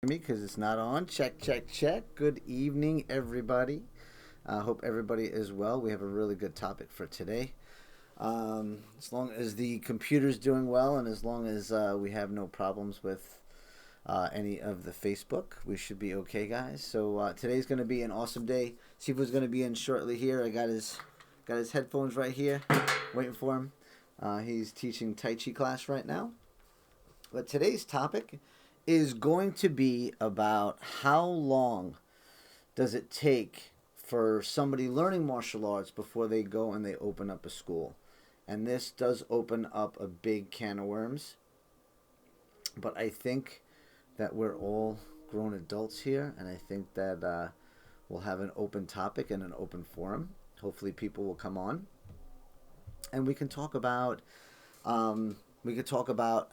Me because it's not on. Check, check, check. Good evening, everybody. Hope everybody is well. We have a really good topic for today. As long as the computer's doing well and as long as we have no problems with any of the Facebook, we should be okay, guys. So today's going to be an awesome day. Sifu's going to be in shortly here. I got his headphones right here, waiting for him. He's teaching Tai Chi class right now. But today's topic is going to be about how long does it take for somebody learning martial arts before they go and they open up a school. And this does open up a big can of worms. But I think that we're all grown adults here, and I think that we'll have an open topic and an open forum. Hopefully people will come on. And we can talk about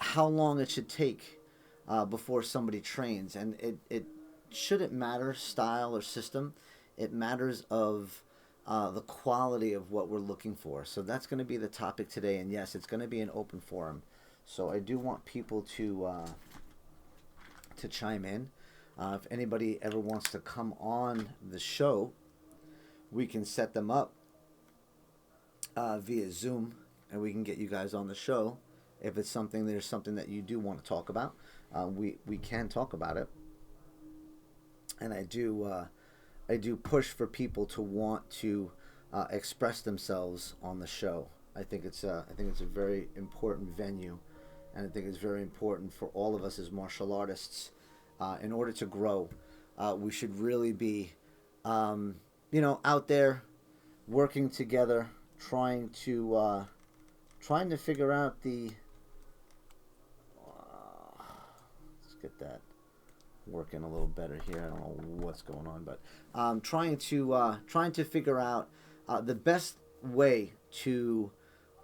how long it should take before somebody trains, and it shouldn't matter style or system. It matters of the quality of what we're looking for. So that's going to be the topic today, and yes, it's going to be an open forum. So I do want people to chime in. If anybody ever wants to come on the show, we can set them up via Zoom, and we can get you guys on the show. If there's something that you do want to talk about, we can talk about it. And I do push for people to want to express themselves on the show. I think it's a very important venue, and I think it's very important for all of us as martial artists. In order to grow, we should really be, out there working together, trying to figure out the. Let's get that working a little better here. I don't know what's going on, but trying to figure out the best way to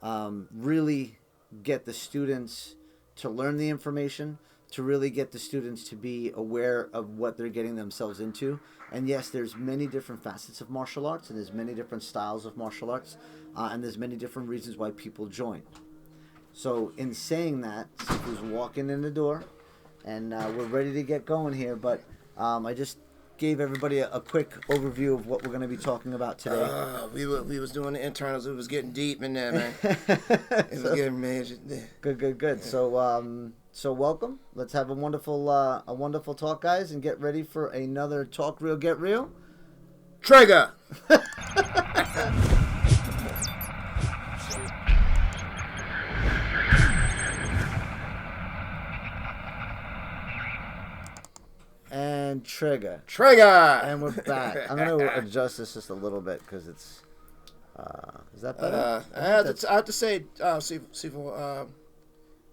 really get the students to learn the information, to really get the students to be aware of what they're getting themselves into. And yes, there's many different facets of martial arts, and there's many different styles of martial arts, and there's many different reasons why people join. So in saying that, Sifu's walking in the door, and we're ready to get going here. But I just gave everybody a quick overview of what we're going to be talking about today. We was doing the internals. It was getting deep in there, man. It was getting major. Good. Yeah. So welcome. Let's have a wonderful talk, guys, and get ready for another Talk Real, Get Real. Trigger. And trigger. And we're back. I'm going to adjust this just a little bit because it's... is that better? I have to say, Sifu,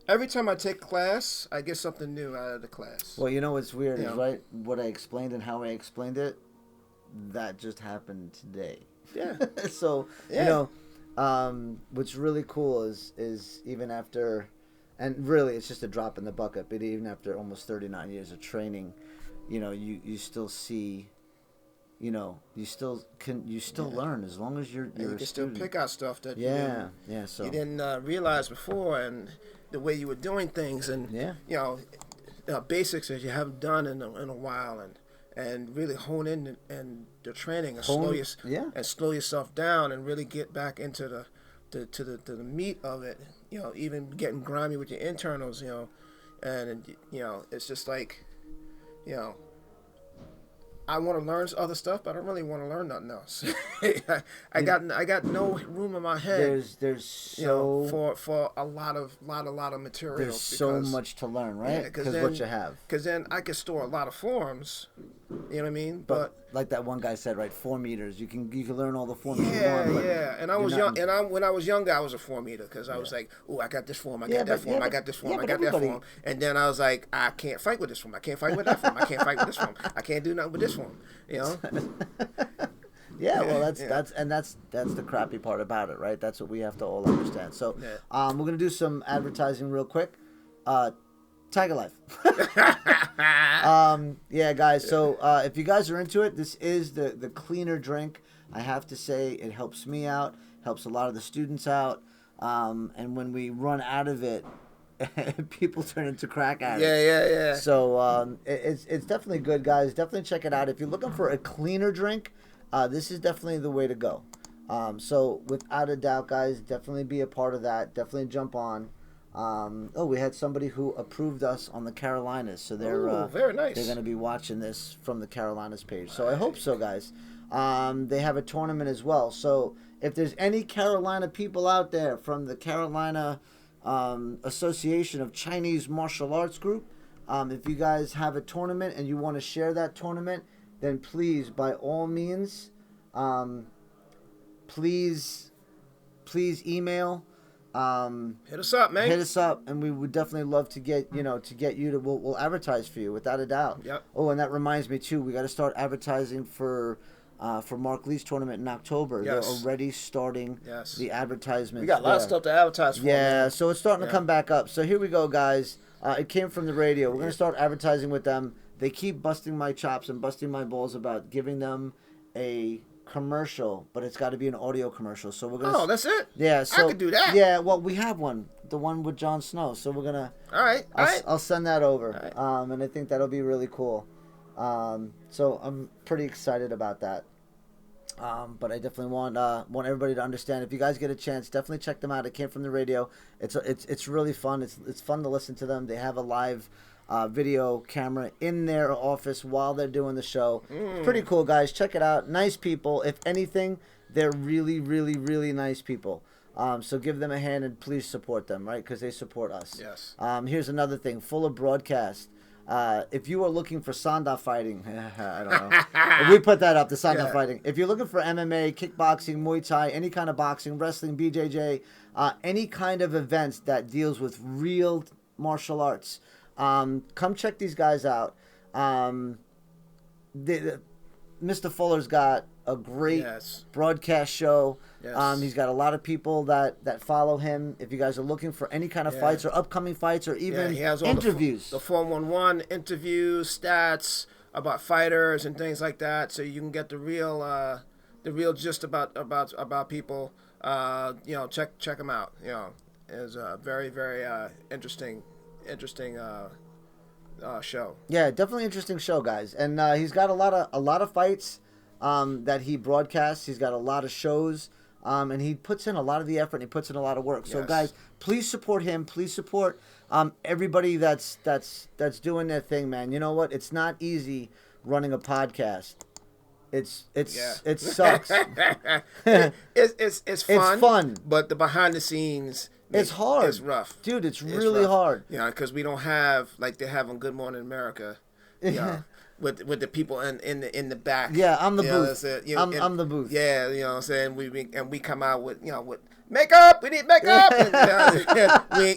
every time I take class, I get something new out of the class. Well, you know what's weird is, right, what I explained and how I explained it, that just happened today. Yeah. So, yeah. What's really cool is even after... And really, it's just a drop in the bucket, but even after almost 39 years of training... you still see, you still learn as long as you're you a can student. still pick out stuff that So you didn't realize before, and the way you were doing things, and basics that you haven't done in a while, and really hone in and the training and slow yourself down and really get back into the meat of it. Even getting grimy with your internals. And it's just like. I want to learn other stuff, but I don't really want to learn nothing else. I got no room in my head. There's so for a lot of material. There's so much to learn, right? Because what you have. Because then I could store a lot of forms. You know what I mean? But like that one guy said, right? 4 meters. You can learn all the forms you want. Yeah. And I was young. And when I was younger, I was a 4 meter because I was like, oh, I got this form. I got that form. I got this form. I got that form. And then I was like, I can't fight with this form. I can't fight with that form. I can't fight with this form. I can't do nothing with this form. Well, that's the crappy part about it, right? That's what we have to all understand. So, we're gonna do some advertising real quick. Tiger Life. Guys. So if you guys are into it, this is the cleaner drink. I have to say, it helps me out, helps a lot of the students out, and when we run out of it, people turn into crack addicts. Yeah. So it's definitely good, guys. Definitely check it out. If you're looking for a cleaner drink, this is definitely the way to go. So without a doubt, guys, definitely be a part of that. Definitely jump on. We had somebody who approved us on the Carolinas, so they're very nice. They're going to be watching this from the Carolinas page. So I hope so, guys. They have a tournament as well. So if there's any Carolina people out there from the Carolina Association of Chinese Martial Arts Group, if you guys have a tournament and you want to share that tournament, then please, by all means, please email. Hit us up, man. Hit us up, and we would definitely love to get you to. We'll advertise for you without a doubt. Yep. Oh, and that reminds me too. We got to start advertising for Mark Lee's tournament in October. Yes. They're already starting the advertisements. We got a lot of stuff to advertise for. Yeah, so it's starting to come back up. So here we go, guys. It came from the radio. We're gonna start advertising with them. They keep busting my chops and busting my balls about giving them a commercial, but it's got to be an audio commercial. So we're gonna. Oh, that's it. Yeah, so I could do that. Yeah, well, we have one, the one with Jon Snow. So we're gonna. All right. I'll send that over. All right. And I think that'll be really cool. So I'm pretty excited about that. But I definitely want everybody to understand. If you guys get a chance, definitely check them out. It came from the radio. It's really fun. It's fun to listen to them. They have a live video camera in their office while they're doing the show. It's pretty cool, guys. Check it out. Nice people. If anything, they're really, really, really nice people. So give them a hand and please support them, right? Because they support us. Yes. Here's another thing. Fuller Broadcast. If you are looking for Sanda fighting, I don't know. We put that up, the Sanda fighting. If you're looking for MMA, kickboxing, Muay Thai, any kind of boxing, wrestling, BJJ, any kind of events that deals with real martial arts, come check these guys out. Mr. Fuller's got a great broadcast show. Yes. He's got a lot of people that follow him. If you guys are looking for any kind of fights or upcoming fights or even he has all interviews. The 411 interviews, stats about fighters and things like that, so you can get the real gist about people. Check him out. It's a very, very interesting show. Yeah, definitely interesting show, guys. And he's got a lot of fights that he broadcasts. He's got a lot of shows, and he puts in a lot of the effort and he puts in a lot of work. So, guys, please support him. Please support everybody that's doing their thing, man. You know what? It's not easy running a podcast. It sucks. It's fun, but the behind the scenes. It's hard. It's rough. Dude, it's really hard. Yeah, because we don't have, like they have on Good Morning America, with the people in the back. Yeah, I'm the booth. I'm the booth. Yeah, you know what I'm saying? We come out with makeup. We need makeup. And,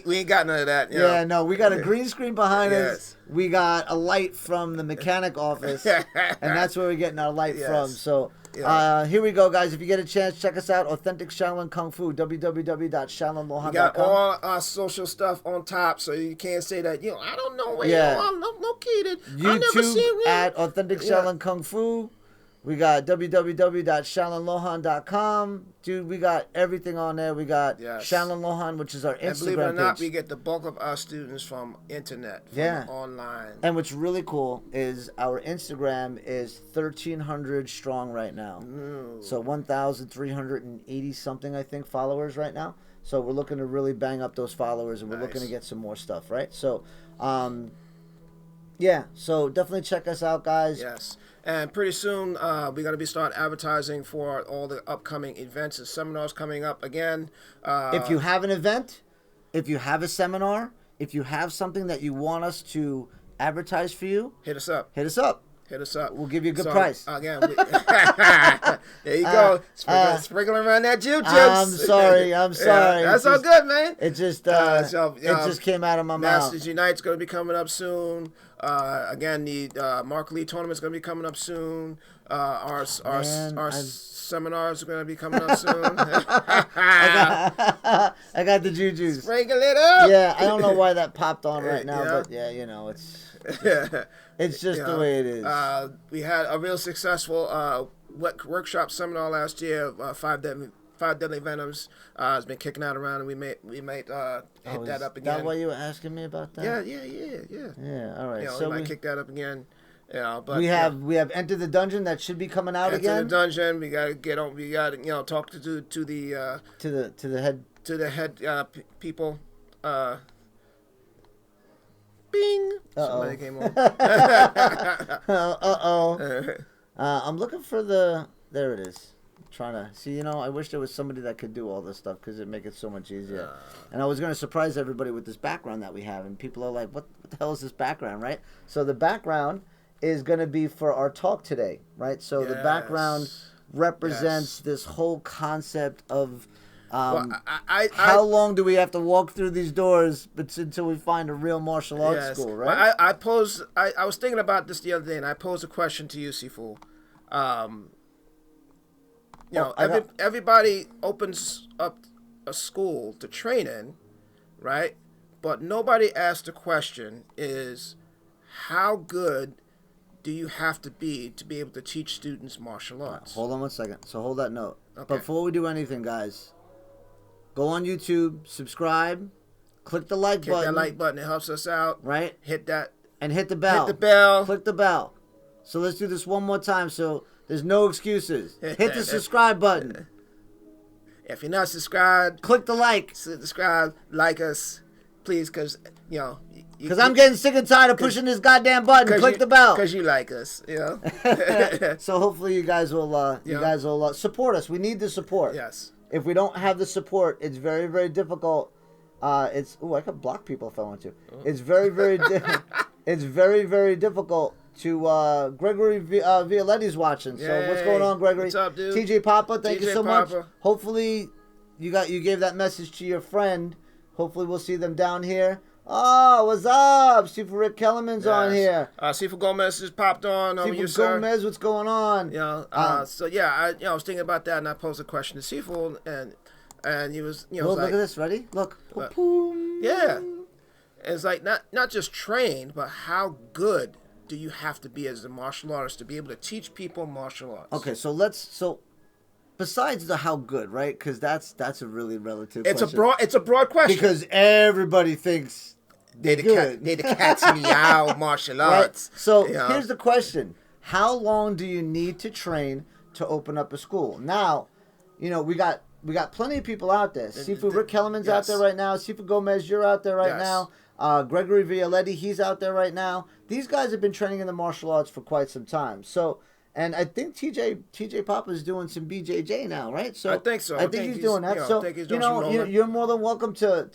we ain't got none of that. No, we got a green screen behind us. We got a light from the mechanic office, and that's where we're getting our light from. So here we go, guys. If you get a chance, check us out. Authentic Shaolin Kung Fu. www.shaolinlohan.com. We got all our social stuff on top, so you can't say that. I don't know where I'm located. YouTube I never seen him. At Authentic Shaolin Kung Fu. We got www.shaolinlohan.com. Dude, we got everything on there. We got Shaolin Lohan, which is our Instagram page. And believe it or not, we get the bulk of our students from internet, from online. And what's really cool is our Instagram is 1,300 strong right now. So 1,380 something, I think, followers right now. So we're looking to really bang up those followers, and we're looking to get some more stuff, right? So, so definitely check us out, guys. Yes. And pretty soon, we're going to be start advertising for all the upcoming events and seminars coming up again. If you have an event, if you have a seminar, if you have something that you want us to advertise for you, hit us up. Hit us up. Hit us up. We'll give you a good price. Again, there you go. Sprinkling around that juice. I'm sorry. That's all good, man. It just just came out of my mouth. Masters Unite's going to be coming up soon. Again, the Mark Lee tournament's going to be coming up soon. Our seminars are going to be coming up soon. I got the juju. Sprinkle it up. Yeah, I don't know why that popped on right now, but it's just the way it is. We had a real successful workshop seminar last year, 5 5 deadly venoms has been kicking out around, and we might hit that up again. Is that why you were asking me about that? Yeah. All right. So we might kick that up again. But we have Enter the Dungeon that should be coming out again. Enter the Dungeon. We gotta get on. We gotta talk to the head people. Bing. Somebody came on. I'm looking for there it is. I'm trying to see. I wish there was somebody that could do all this stuff because it'd make it so much easier. And I was going to surprise everybody with this background that we have, and people are like, "What the hell is this background?" Right? So the background is going to be for our talk today, right? So the background represents this whole concept of how long do we have to walk through these doors until we find a real martial arts school, right? I was thinking about this the other day, and I posed a question to you, Shifu. Everybody opens up a school to train in, right? But nobody asked the question is, how good do you have to be able to teach students martial arts? Hold on one second. So hold that note. Okay. Before we do anything, guys, go on YouTube, subscribe, click the like button. Hit that like button. It helps us out. Right? Hit that. And hit the bell. Hit the bell. Click the bell. So let's do this one more time so there's no excuses. Hit the subscribe button. If you're not subscribed, click the like. Subscribe, like us, please, because, because I'm getting sick and tired of pushing this goddamn button. Click the bell. Because you like us, So hopefully you guys will support us. We need the support. Yes. If we don't have the support, it's very, very difficult. I could block people if I want to. It's very, very it's very, very difficult to Gregory Violetti's watching. So Yay. what's going on, Gregory? What's up, dude? TJ Papa, thank you so Papa. much. Hopefully you gave that message to your friend. Hopefully we'll see them down here. Oh, what's up? Shifu Rick Kellerman's on here. Shifu Gomez just popped on. Shifu Gomez, what's going on? I was thinking about that, and I posed a question to Shifu, and he was, look at this. Ready? Look. Yeah. It's like not just trained, but how good do you have to be as a martial artist to be able to teach people martial arts? Okay, so besides the how good, right? Because that's a really relative question. It's a broad question. Because everybody thinks they're the cat's meow martial arts. Right? So here's the question. How long do you need to train to open up a school? Now, we got plenty of people out there. Shifu Rick Kellerman's out there right now. Shifu Gomez, you're out there right now. Gregory Violetti, he's out there right now. These guys have been training in the martial arts for quite some time. So, and I think TJ Papa's doing some BJJ now, right? So I think so. I think he's doing that. You're more than welcome to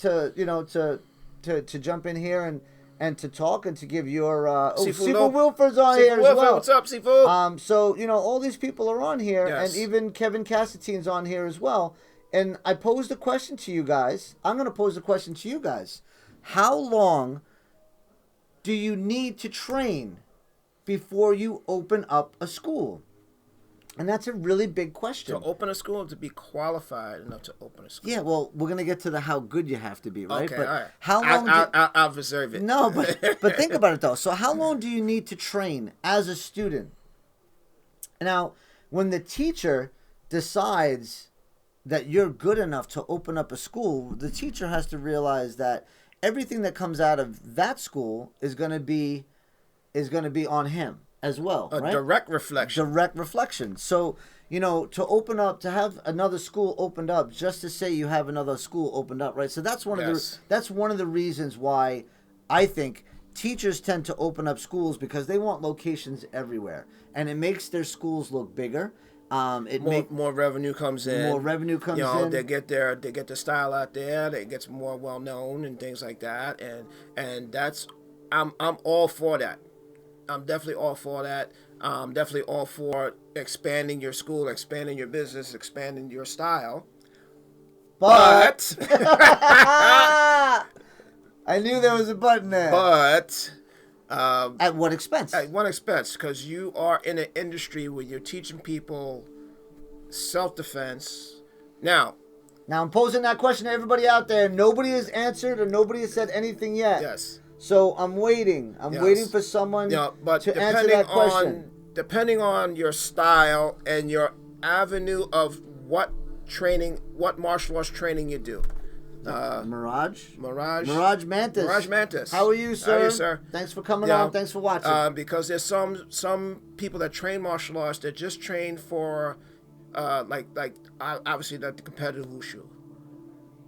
jump in here and to talk and to give your Sifu Wilford's on here as well. What's up, Sifu? So all these people are on here, and even Kevin Cassatine's on here as well. And I posed a question to you guys. I'm going to pose a question to you guys. How long do you need to train before you open up a school? And that's a really big question. To open a school, to be qualified enough to open a school. Yeah, well, we're going to get to the how good you have to be, right? Okay, but all right. How long I'll reserve it. No, but think about it, though. So how long do you need to train as a student? Now, when the teacher decides that you're good enough to open up a school, the teacher has to realize that everything that comes out of that school is going to be on him as well, right? Direct reflection. So, to have another school opened up, just to say you have another school opened up, right? So that's one of the reasons why I think teachers tend to open up schools, because they want locations everywhere, and it makes their schools look bigger. More revenue comes in. More revenue comes in. They get their style out there. It gets more well known and things like that. And that's I'm all for that. I'm definitely all for that. I'm definitely all for expanding your school, expanding your business, expanding your style. But I knew there was a button there. But at what expense? At what expense? Because you are in an industry where you're teaching people self-defense. Now I'm posing that question to everybody out there. Nobody has answered, or nobody has said anything yet. Yes. So I'm waiting. I'm waiting for someone to answer that question. Depending on your style and your avenue of what training, what martial arts training you do. Mirage Mantis. Mirage Mantis. How are you, sir? How are you, sir? Thanks for coming on. Thanks for watching. Because there's some people that train martial arts that just train for, obviously the competitive wushu,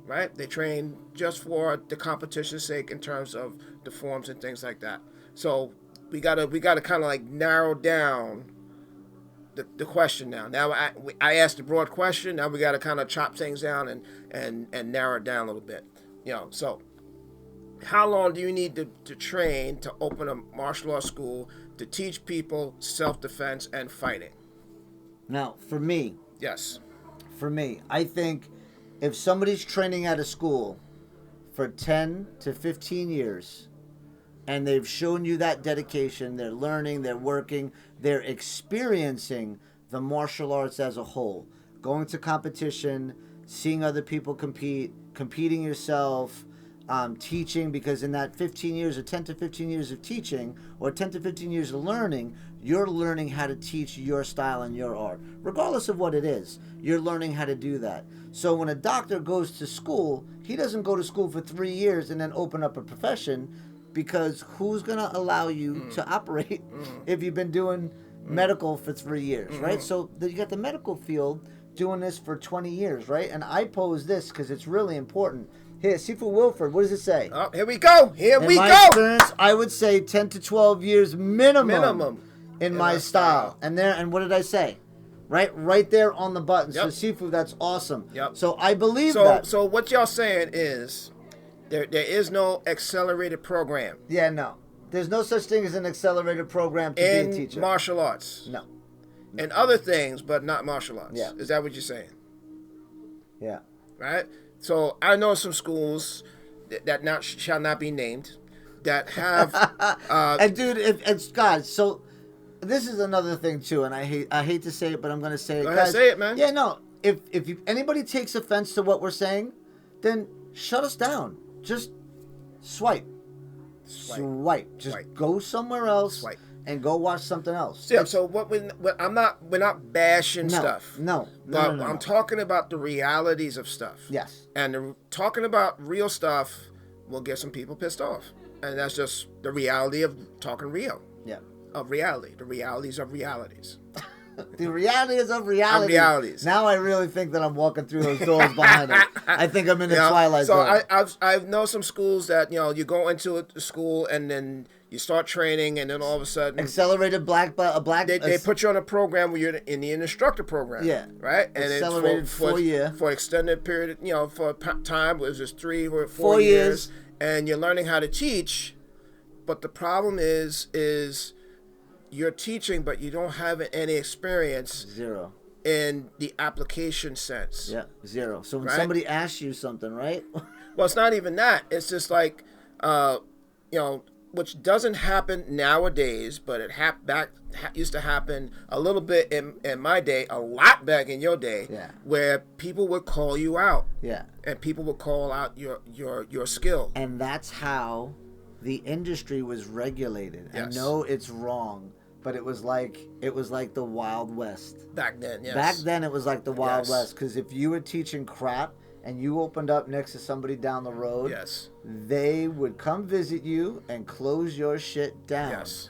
right? They train just for the competition's sake in terms of the forms and things like that. So we gotta kind of like narrow down the question now. Now I asked a broad question. Now we got to kind of chop things down and narrow it down a little bit. So how long do you need to train to open a martial arts school to teach people self-defense and fighting? Now, for me, yes, I think if somebody's training at a school for 10 to 15 years and they've shown you that dedication, they're learning, they're working, they're experiencing the martial arts as a whole, going to competition, seeing other people compete, competing yourself, teaching, because in that 15 years or 10 to 15 years of teaching or 10 to 15 years of learning, you're learning how to teach your style and your art. Regardless of what it is, you're learning how to do that. So when a doctor goes to school, he doesn't go to school for 3 years and then open up a profession, because who's going to allow you to operate if you've been doing medical for 3 years, right? So you got the medical field doing this for 20 years, right? And I pose this because it's really important. Here, Shifu Wilford, what does it say? Oh, here we go. In my experience, I would say 10 to 12 years minimum in my style. And what did I say? Right there on the button. Yep. So Shifu, that's awesome. Yep. So I believe that. So what y'all saying is there is no accelerated program. Yeah, no. There's no such thing as an accelerated program to be a teacher. In martial arts. No. And other things, but not martial arts. Yeah. Is that what you're saying? Yeah. Right? So I know some schools that shall not be named that have and dude, it's guys, so this is another thing too, and I hate to say it, but I'm gonna say it. Go ahead, say it, man. Yeah, no. If anybody takes offense to what we're saying, then shut us down. Just swipe. Just go somewhere else and go watch something else. Yeah. So we're not bashing stuff. No. I'm talking about the realities of stuff. Yes. And talking about real stuff will get some people pissed off, and that's just the reality of talking real. Yeah. Of reality, the realities of realities. The realities of realities. Now I really think that I'm walking through those doors behind us. I think I'm in the Twilight Zone. So I know some schools that, you go into a school and then you start training, and then all of a sudden accelerated they put you on a program where you're in the instructor program. Yeah. Right? And accelerated it's 4 year. For extended period, for time, it was just 3 or 4 years. And you're learning how to teach. But the problem is you're teaching, but you don't have any experience. Zero. In the application sense. Yeah, zero. So when somebody asks you something, right? Well, it's not even that. It's just like, which doesn't happen nowadays, but it used to happen a little bit in my day, a lot back in your day, where people would call you out. Yeah. And people would call out your skill. And that's how the industry was regulated. Yes. I know it's wrong, but it was like the Wild West. Back then, yes. Back then it was like the Wild West, because if you were teaching crap and you opened up next to somebody down the road, they would come visit you and close your shit down. Yes.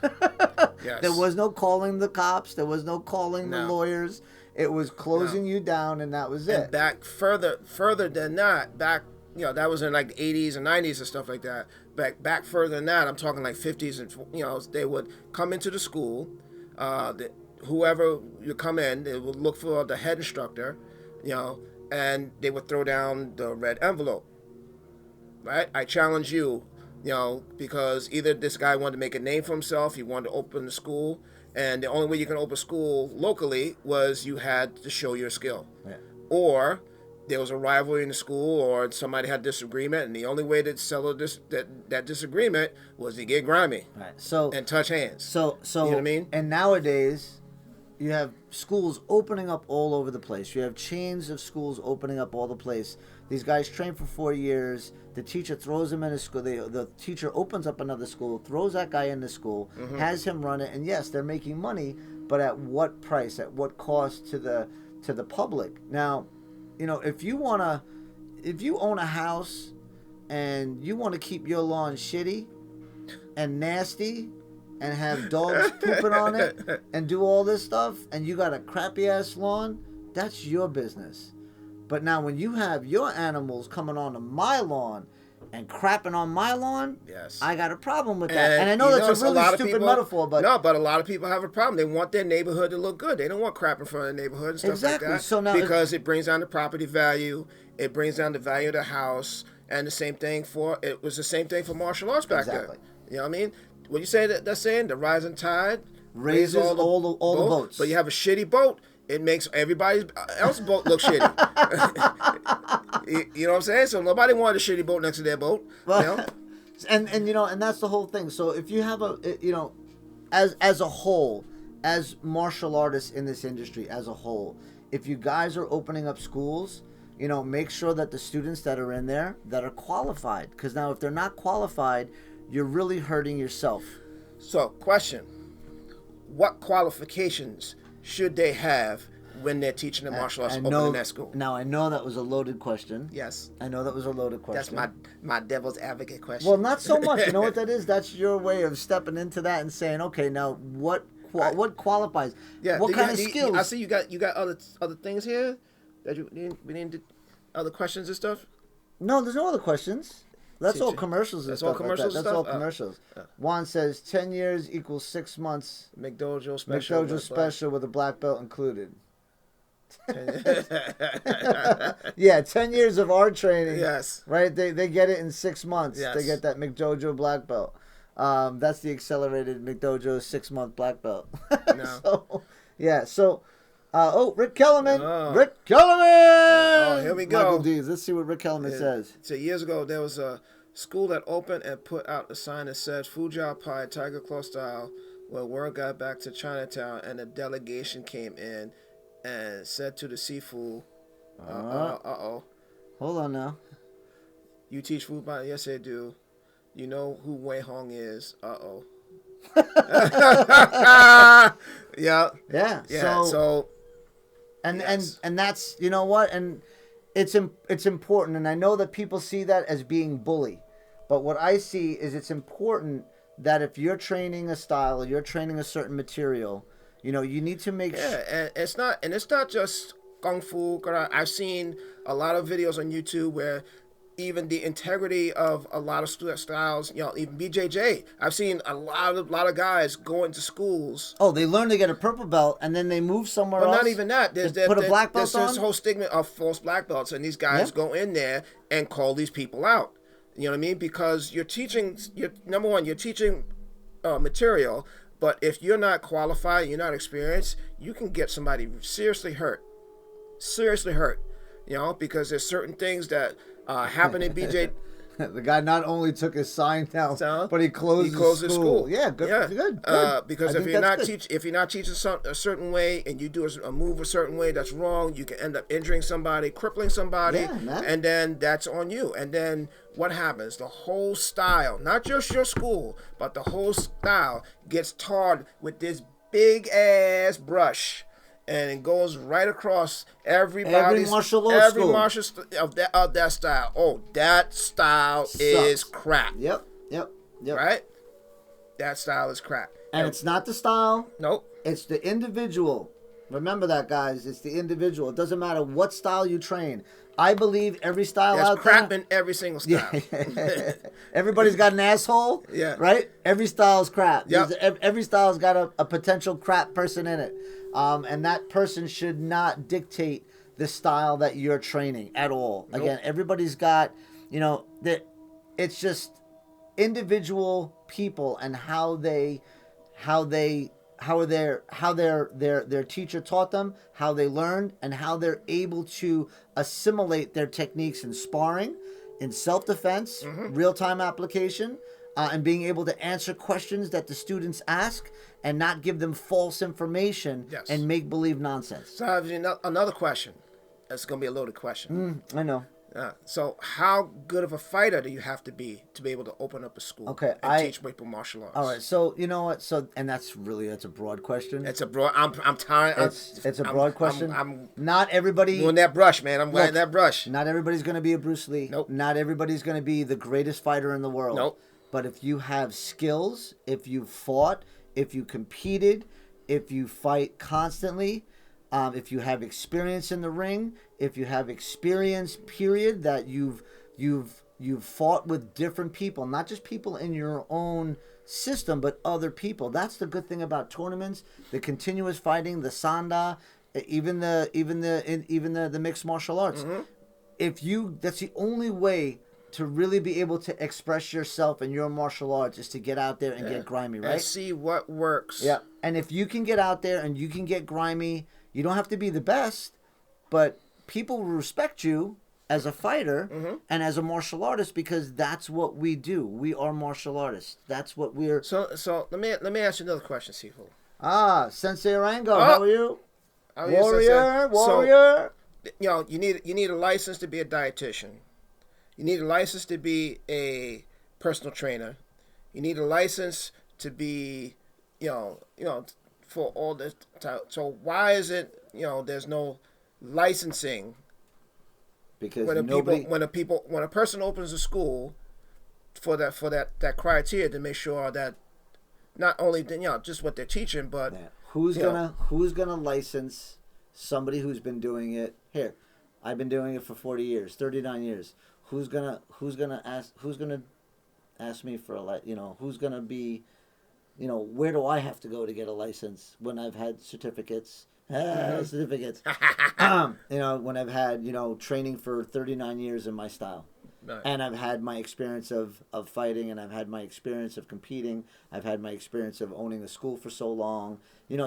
Yes. There was no calling the cops. There was no calling the lawyers. It was closing you down, and that was it. And back further than that, that was in like the 80s and 90s and stuff like that. Back further than that, I'm talking like 50s, and they would come into the school. Whoever you come in, they would look for the head instructor, and they would throw down the red envelope. Right? I challenge you, because either this guy wanted to make a name for himself, he wanted to open the school, and the only way you can open a school locally was you had to show your skill, or there was a rivalry in the school, or somebody had a disagreement, and the only way to settle that disagreement was to get grimy, and touch hands. So you know what I mean? And nowadays, you have schools opening up all over the place. You have chains of schools opening up all the place. These guys train for 4 years. The teacher throws them in a school. The teacher opens up another school, throws that guy in the school, has him run it, and yes, they're making money, but at what price? At what cost to the public? Now, if you own a house and you want to keep your lawn shitty and nasty and have dogs pooping on it and do all this stuff, and you got a crappy ass lawn, that's your business. But now when you have your animals coming onto my lawn and crapping on my lawn, yes, I got a problem with that. And I know that's a really stupid metaphor, but no, but a lot of people have a problem. They want their neighborhood to look good. They don't want crap in front of their neighborhood and stuff like that. So now because it brings down the property value, it brings down the value of the house, and the same thing for martial arts back then. You know what I mean? What you say that's saying? The rising tide raises all the boats. But you have a shitty boat, it makes everybody else's boat look shitty. You know what I'm saying? So nobody wanted a shitty boat next to their boat. Well, and that's the whole thing. So if you have as a whole, as martial artists in this industry as a whole, if you guys are opening up schools, make sure that the students that are in there that are qualified. Because now if they're not qualified, you're really hurting yourself. So, question. What qualifications should they have when they're teaching the martial arts opening that school? Now, I know that was a loaded question. Yes. I know that was a loaded question. That's my devil's advocate question. Well, not so much. You know what that is? That's your way of stepping into that and saying, okay, now what qualifies? Yeah. What kind of skills? I see you got other things here that we didn't do, other questions and stuff? No, there's no other questions. That's all commercials and stuff like that. That's all commercials. Juan says 10 years equals 6 months. McDojo special. McDojo special with a black belt included. Yeah, 10 years of art training. Yes. Right? They get it in 6 months. Yes. They get that McDojo black belt. That's the accelerated McDojo 6-month black belt. No. So, yeah. So, Rick Kellerman. Oh. Rick Kellerman. Oh, here we go. Michael Dees. Let's see what Rick Kellerman says. So years ago, there was a school that opened and put out a sign that said Fujia Pie, Tiger Claw style. Well, word got back to Chinatown, and a delegation came in and said to the Shifu, Hold on now. You teach Fu Bai? Yes, I do. You know who Wei Hong is? Yeah. So and that's, you know what, and it's important, and I know that people see that as being bully, but what I see is it's important that if you're training a style, or you're training a certain material, you need to make sure. And it's not just kung fu. I've seen a lot of videos on YouTube where even the integrity of a lot of styles, even BJJ. I've seen a lot of guys go into schools. Oh, they learn to get a purple belt, and then they move somewhere else. But not even that. There's put a black belt on? There's this whole stigma of false black belts, and these guys go in there and call these people out. You know what I mean? Because you're teaching. Number one, you're teaching material, but if you're not qualified, you're not experienced, you can get somebody seriously hurt. Because there's certain things that happen in BJ. The guy not only took his sign down, but he closed his school. Yeah, good. Because if you're not teaching a certain way, and you do a move a certain way that's wrong, you can end up injuring somebody, crippling somebody, and then that's on you. And then what happens? The whole style, not just your school, but the whole style gets tarred with this big ass brush. And it goes right across every martial of that style. Oh, that style is crap. Yep. Right? That style is crap. And it's not the style. Nope. It's the individual. Remember that, guys. It's the individual. It doesn't matter what style you train. I believe every style There's out crap there. in every single style. Yeah. Everybody's got an asshole. Yeah. Right? Every style's crap. Yep. Every style's got a potential crap person in it. And that person should not dictate the style that you're training at all. Nope. Again, everybody's got, it's just individual people and how their teacher taught them, how they learned, and how they're able to assimilate their techniques in sparring, in self-defense, real-time application, and being able to answer questions that the students ask and not give them false information and make-believe nonsense. So I have another question. That's going to be a loaded question. I know. So how good of a fighter do you have to be able to open up a school and teach people martial arts? All right, so you know what? So and that's a broad question. It's a broad. I'm tired. It's a broad question. I'm not everybody doing that brush, man. I'm wearing that brush. Not everybody's going to be a Bruce Lee. Nope. Not everybody's going to be the greatest fighter in the world. Nope. But if you have skills, if you fought, if you competed, if you fight constantly, if you have experience in the ring, if you have experience, period, that you've fought with different people, not just people in your own system, but other people. That's the good thing about tournaments, the continuous fighting, the sanda, even the mixed martial arts. Mm-hmm. That's the only way to really be able to express yourself in your martial arts is to get out there and get grimy, right? And see what works. Yeah. And if you can get out there and you can get grimy, you don't have to be the best, but people will respect you as a fighter and as a martial artist because that's what we do. We are martial artists. That's what we're. So let me ask you another question, Sifu. Sensei Rango, how are you? Warrior. So, you need a license to be a dietitian. You need a license to be a personal trainer. You need a license to be, for all this. So why is it, there's no licensing? Because when a person opens a school for that criteria to make sure that not only just what they're teaching, but who's gonna license somebody who's been doing it here? I've been doing it for 40 years, 39 years. Who's gonna ask me for who's gonna be, where do I have to go to get a license when I've had certificates? Certificates. When I've had, training for 39 years in my style. Right. And I've had my experience of fighting, and I've had my experience of competing. I've had my experience of owning a school for so long.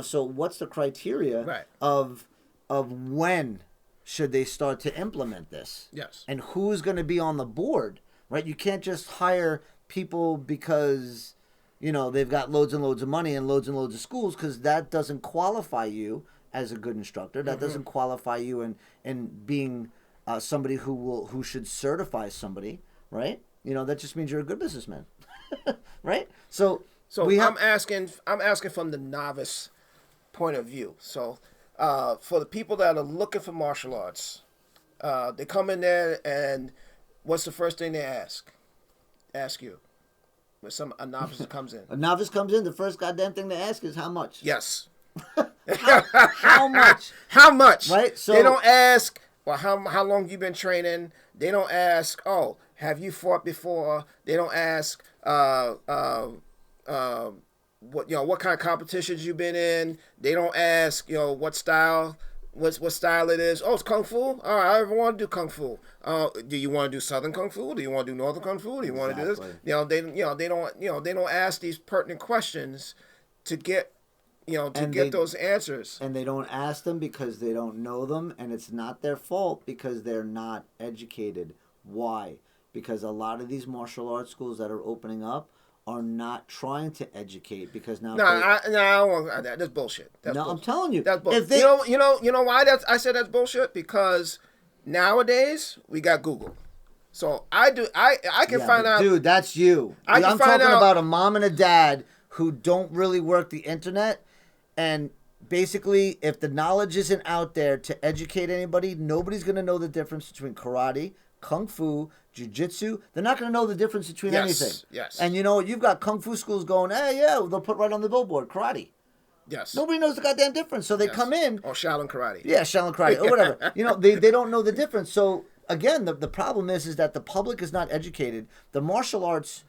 So what's the criteria of when should they start to implement this? Yes. And who's going to be on the board, right? You can't just hire people because, they've got loads and loads of money and loads of schools, because that doesn't qualify you as a good instructor. That doesn't qualify you in being somebody who should certify somebody, right? That just means you're a good businessman, right? So I'm asking from the novice point of view. So for the people that are looking for martial arts, they come in there, and what's the first thing they ask you? When a novice comes in. A novice comes in, the first goddamn thing they ask is how much. Yes. How much? How much? Right. So they don't ask, well, how long you been training? They don't ask, oh, have you fought before? They don't ask, what kind of competitions you've been in. They don't ask, what style it is. Oh, it's Kung Fu? All right, I ever want to do Kung Fu. Do you want to do Southern Kung Fu? Do you want to do Northern Kung Fu? Do you want to do this? They don't ask these pertinent questions to get those answers. And they don't ask them because they don't know them, and it's not their fault because they're not educated. Why? Because a lot of these martial arts schools that are opening up are not trying to educate, because now I don't want that. That's bullshit. I'm telling you, that's bullshit. You know why I said that's bullshit? Because nowadays we got Google. So I can find out. Dude, that's you. I'm talking about a mom and a dad who don't really work the internet, and basically, if the knowledge isn't out there to educate anybody, nobody's going to know the difference between karate, kung fu, jiu-jitsu. They're not going to know the difference between anything. Yes. And you've got kung fu schools going, hey, yeah, they'll put right on the billboard, karate. Yes. Nobody knows the goddamn difference. So they come in. Or Shaolin karate. Yeah, Shaolin karate, or whatever. They don't know the difference. So, again, the problem is that the public is not educated. The martial arts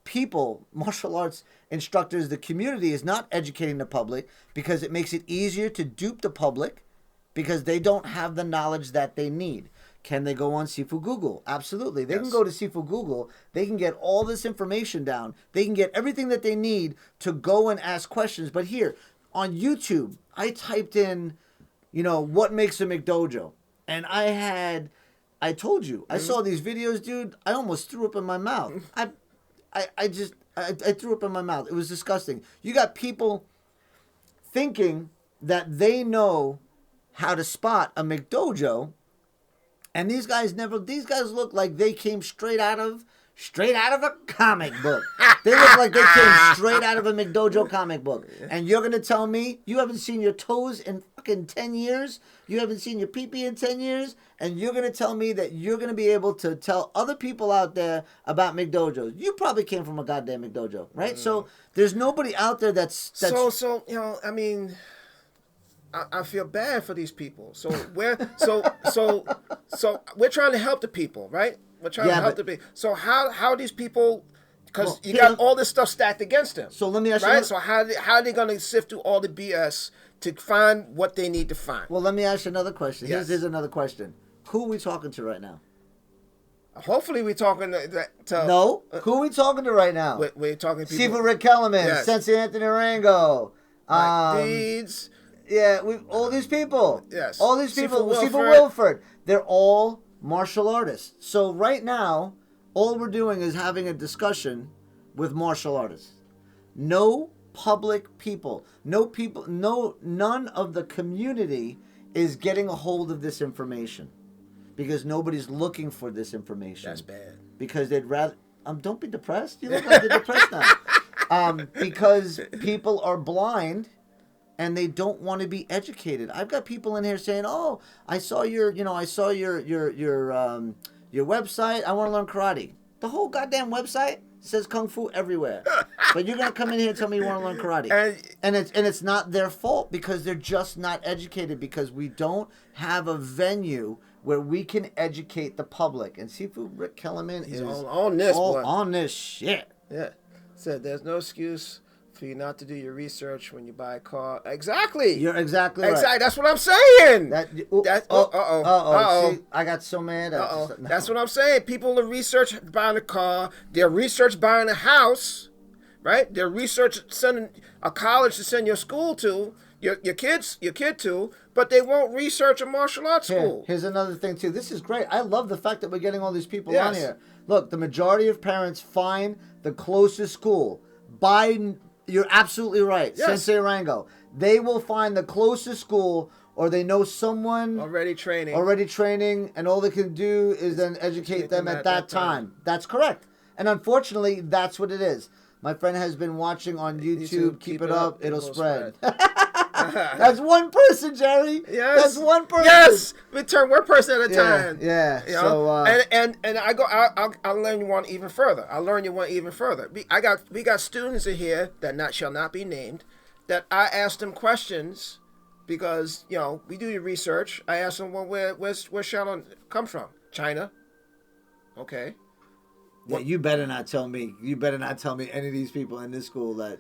people, martial arts instructors, the community is not educating the public, because it makes it easier to dupe the public because they don't have the knowledge that they need. Can they go on Shifu Google? Absolutely. They can go to Shifu Google. They can get all this information down. They can get everything that they need to go and ask questions. But here, on YouTube, I typed in, what makes a McDojo? And I told you, I saw these videos, dude. I almost threw up in my mouth. I threw up in my mouth. It was disgusting. You got people thinking that they know how to spot a McDojo, And these guys look like they came straight out of a comic book. They look like they came straight out of a McDojo comic book. And you're going to tell me you haven't seen your toes in fucking 10 years? You haven't seen your pee-pee in 10 years? And you're going to tell me that you're going to be able to tell other people out there about McDojos? You probably came from a goddamn McDojo, right? So there's nobody out there that's... So you know, I mean... I feel bad for these people. So we're trying to help the people, right? We're trying to help the people. So how these people? Because you got all this stuff stacked against them. So let me ask you. Right. So how are they going to sift through all the BS to find what they need to find? Well, let me ask you another question. Yes. Here's another question. Who are we talking to right now? Hopefully we're talking to no. Who are we talking to right now? We're talking to people. Shifu Rick Kellerman, yes. Sensei Anthony Rango, Deeds. Yeah, all these people. Yes. All these people. Shifu Wilford. They're all martial artists. So right now, all we're doing is having a discussion with martial artists. No public people. None of the community is getting a hold of this information. Because nobody's looking for this information. That's bad. Because they'd rather... don't be depressed. You look like you're depressed now. Because people are blind... And they don't want to be educated. I've got people in here saying, "Oh, I saw your website. I want to learn karate." The whole goddamn website says kung fu everywhere. But you're gonna come in here and tell me you want to learn karate, and it's not their fault because they're just not educated because we don't have a venue where we can educate the public. And Shifu Rick Kellerman is on this on this shit. Yeah, said there's no excuse for you not to do your research when you buy a car. Exactly. You're exactly right. Exactly. That's what I'm saying. See, I got so mad. No. That's what I'm saying. People are research buying a car. They're research buying a house, right? They're research sending a college to send your school to, your kid to, but they won't research a martial arts school. Here's another thing too. This is great. I love the fact that we're getting all these people on here. Look, the majority of parents find the closest school. You're absolutely right. Yes. Sensei Rango. They will find the closest school or they know someone already training, and all they can do is then educate them at that time. That's correct. And unfortunately, that's what it is. My friend has been watching on YouTube. Keep it up. It'll spread. That's one person, Jerry. Yes. That's one person. Yes. We turn one person at a time. Yeah. You know? And I'll learn you one even further. We got students in here that shall not be named that I asked them questions because, you know, we do your research. I asked them, well, where's Shaolin come from? China. Okay. Yeah, you better not tell me any of these people in this school that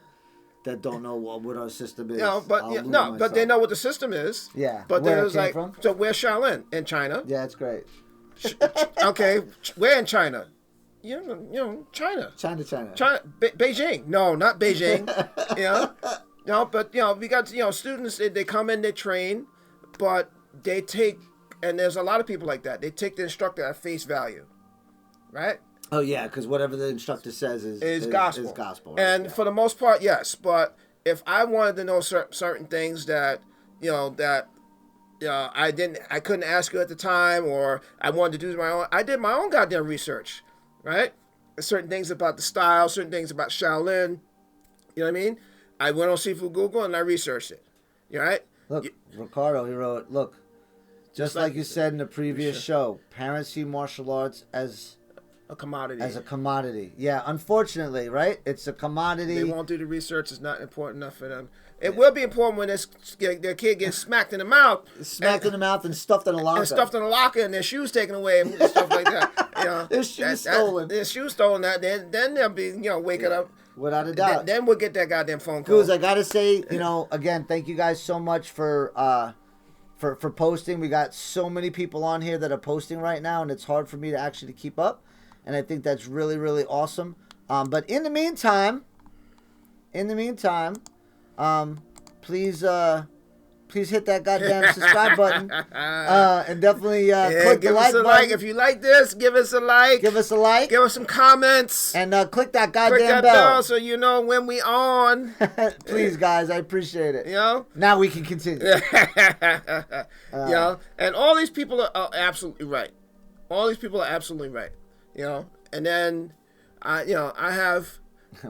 don't know what our system is. But they know what the system is. Yeah. But then it was like, so where's Shaolin? In China? Yeah, it's great. Okay, where in China? You know, China. China. Beijing. No, not Beijing. No, but we got students. They come in, they train, but they take, and there's a lot of people like that. They take the instructor at face value, right? Oh yeah, because whatever the instructor says is gospel. Is gospel, right? And for the most part, yes. But if I wanted to know certain things that I couldn't ask you at the time, or I wanted to do my own, I did my own goddamn research, right? Certain things about the style, certain things about Shaolin. You know what I mean? I went on Shifu Google and I researched it. You right? Look, Ricardo, he wrote, look, just like you said in the previous show, parents see martial arts as a commodity. Yeah, unfortunately, right? It's a commodity. They won't do the research. It's not important enough for them. It will be important when their kid gets smacked in the mouth. Smacked in the mouth and stuffed in a locker. And their shoes taken away and stuff like that. Their shoes stolen. Their shoes stolen. Then they'll be, waking up. Without a doubt. Then we'll get that goddamn phone call. Goose, I got to say, again, thank you guys so much for posting. We got so many people on here that are posting right now, and it's hard for me to actually keep up. And I think that's really, really awesome. But in the meantime, please hit that goddamn subscribe button. And definitely click the like button. If you like this, give us a like. Give us a like. Give us some comments. And click that goddamn bell so you know when we on. Please, guys, I appreciate it. Now we can continue. And all these people are absolutely right. All these people are absolutely right. And then I have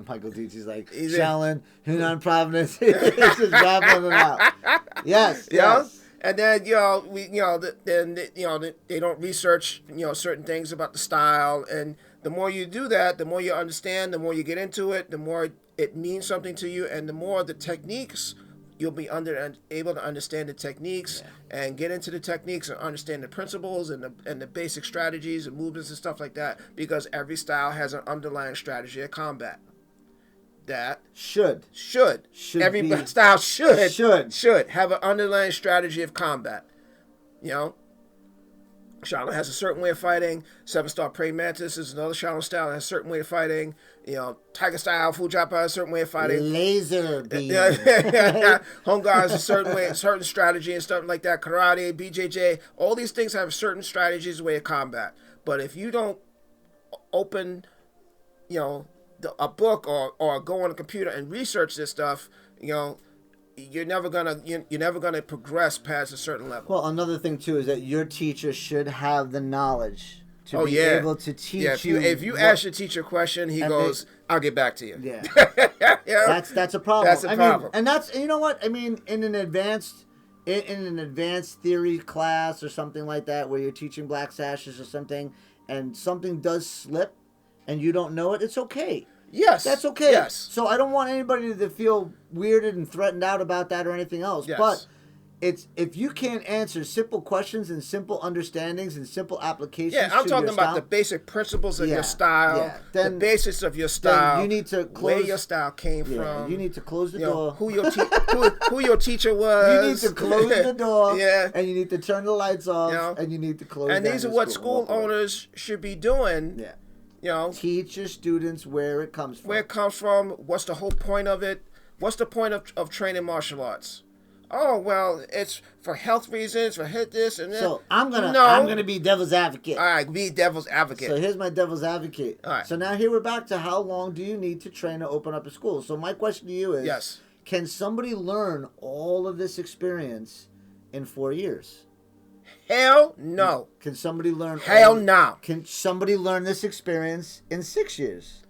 Michael Dietzi's like Shaolin, Hunan Providence. It's just rattling it out. Yes. And then they don't research certain things about the style, and the more you do that, the more you understand, the more you get into it, the more it means something to you, and the more the techniques you'll be able to understand the techniques and get into the techniques and understand the principles and the basic strategies and movements and stuff like that, because every style has an underlying strategy of combat. That every style should have an underlying strategy of combat. Shaolin has a certain way of fighting. 7-star praying mantis is another Shaolin style that has a certain way of fighting. Tiger style, Fujapa has a certain way of fighting. Laser beam. Home guard has a certain way, certain strategy and stuff like that. Karate, BJJ, all these things have certain strategies, way of combat. But if you don't open, a book or go on a computer and research this stuff, you're never gonna progress past a certain level. Well, another thing too is that your teacher should have the knowledge to be able to teach you. If you ask your teacher a question, he goes, "I'll get back to you." Yeah, that's a problem. That's a problem. And that's what I mean in an advanced theory class or something like that, where you're teaching black sashes or something, and something does slip, and you don't know it. It's okay. Yes. That's okay. Yes. So I don't want anybody to feel weirded and threatened out about that or anything else. Yes. But if you can't answer simple questions and simple understandings and simple applications. Yeah, I'm talking about the basic principles of your style, the basics of your style. Then you need to close, where your style came from. You need to close the door. Who your teacher was. You need to close the door. Yeah. And you need to turn the lights off. And you need to close. And these are what school owners should be doing. Yeah. Teach your students where it comes from. Where it comes from. What's the whole point of it? What's the point of training martial arts? Oh, well, it's for health reasons, for this and that. So I'm gonna be devil's advocate. All right, be devil's advocate. So here's my devil's advocate. All right. So now here we're back to how long do you need to train to open up a school? So my question to you is, yes, can somebody learn all of this experience in 4 years? Hell no. Can somebody learn? Hell no. Can somebody learn this experience in 6 years?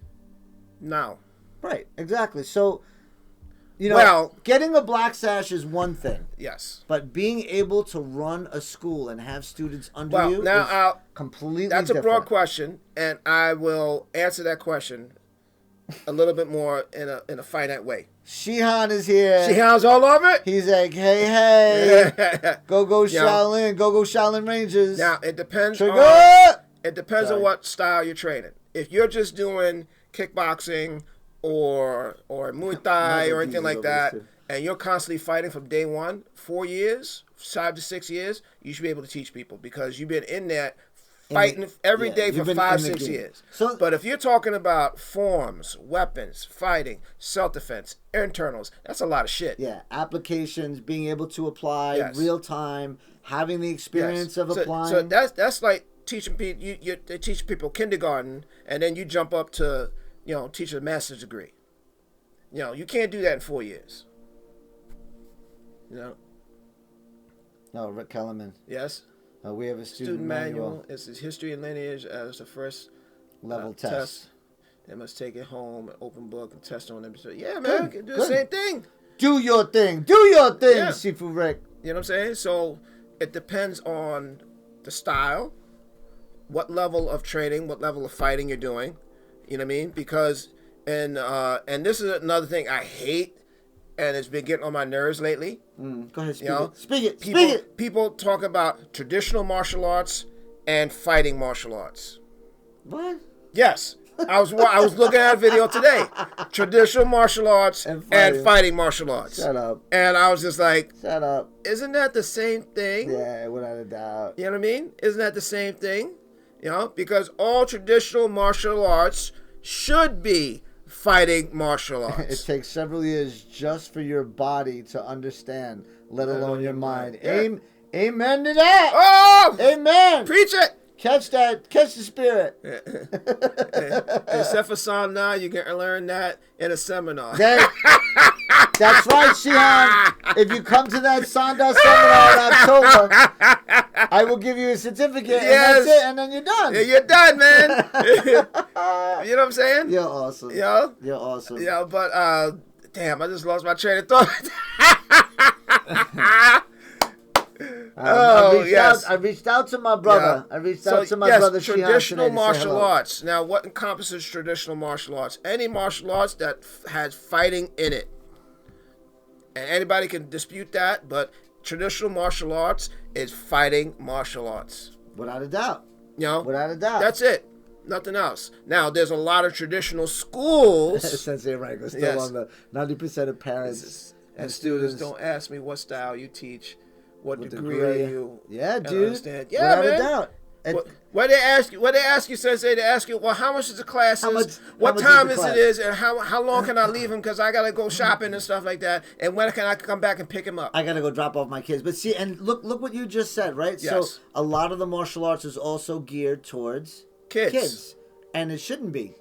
No. Right. Exactly. So, getting a black sash is one thing. Yes. But being able to run a school and have students under you is completely that's different. A broad question, and I will answer that question a little bit more in a finite way. Shihan is here. Shihan's all over it. He's like, hey, go Shaolin, go Shaolin Rangers. Now it depends. Trigger! On what style you're training. If you're just doing kickboxing or Muay Thai or anything like that, and you're constantly fighting from day one, 4 years, 5 to 6 years, you should be able to teach people because you've been in that fighting every day for 5, 6 years. But if you're talking about forms, weapons, fighting, self-defense, internals, that's a lot of shit. Yeah, applications, being able to apply real time, having the experience of applying. So that's like teaching people. You teach people kindergarten, and then you jump up to teach a master's degree. You can't do that in 4 years. No, Rick Kellerman. Yes. We have a student manual. It's history and lineage as the first level test. They must take it home, open book, and test on them. So, yeah, man, do the same thing. Do your thing. Do your thing, Shifu Rick. You know what I'm saying? So it depends on the style, what level of training, what level of fighting you're doing. You know what I mean? Because, and this is another thing I hate, and it's been getting on my nerves lately. Go ahead, speak it. People talk about traditional martial arts and fighting martial arts. What? Yes. I was looking at a video today. Traditional martial arts and fighting martial arts. Shut up. And I was just like, shut up. Isn't that the same thing? Yeah, without a doubt. You know what I mean? Isn't that the same thing? Because all traditional martial arts should be fighting martial arts. It takes several years just for your body to understand, let alone your mind. Yeah. Amen to that. Oh! Amen. Preach it. Catch the spirit. Except for Sana, you can learn that in a seminar. That's right, Shihan. If you come to that Sanda seminar in October, I will give you a certificate, yes. and that's it, and then you're done. Yeah, you're done, man. You know what I'm saying? You're awesome. Yeah. You're awesome. Yeah, but damn, I just lost my train of thought. I reached out to my brother. Yeah. I reached out to my brother. Traditional martial arts. Now, what encompasses traditional martial arts? Any martial arts that has fighting in it. And anybody can dispute that, but traditional martial arts is fighting martial arts. Without a doubt. You know? Without a doubt. That's it. Nothing else. Now, there's a lot of traditional schools. Sensei Rango still on the 90% of parents and students. Don't ask me what style you teach. What degree are you? Yeah, dude. Understand? Yeah, without man. a doubt. What they ask you, Sensei, they ask you, well, how much is the classes? What time is it, and how long can I leave him because I gotta go shopping and stuff like that, and when can I come back and pick him up? I gotta go drop off my kids. But see, and look what you just said, right? Yes. So a lot of the martial arts is also geared towards kids, and it shouldn't be.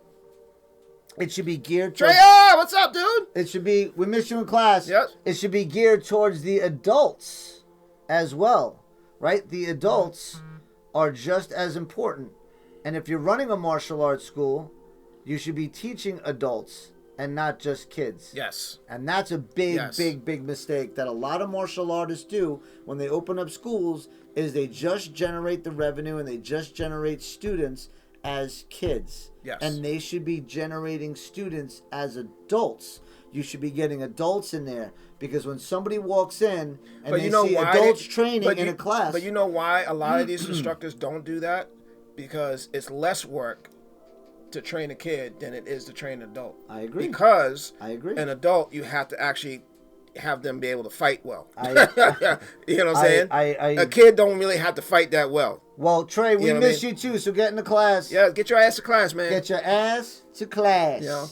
It should be geared towards... Treya, what's up, dude? It should be... We missed you in class. Yes. It should be geared towards the adults as well, right? The adults are just as important. And if you're running a martial arts school, you should be teaching adults and not just kids. Yes. And that's a big mistake that a lot of martial artists do when they open up schools, is they just generate the revenue and they just generate students as kids. Yes. And they should be generating students as adults. You should be getting adults in there, because when somebody walks in and they see adults training in a class. But you know why a lot of these instructors don't do that? Because it's less work to train a kid than it is to train an adult. I agree. Because I agree. An adult, you have to actually have them be able to fight well. You know what I'm saying? A kid don't really have to fight that well. Well, Trey, we miss you too, so get in the class. Yeah, get your ass to class, man. Get your ass to class. You know?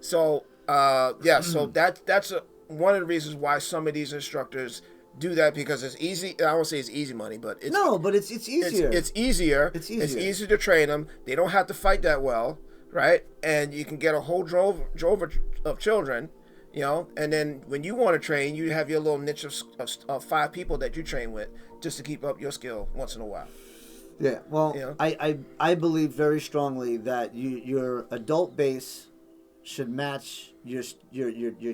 So, so that's one of the reasons why some of these instructors do that, because it's easy. I won't say it's easy money, but it's... No, but it's easier. It's easier. It's easier to train them. They don't have to fight that well, right? And you can get a whole drove of children, you know, and then when you want to train, you have your little niche of 5 people that you train with just to keep up your skill once in a while. Yeah, well, you know? I believe very strongly that your adult base should match your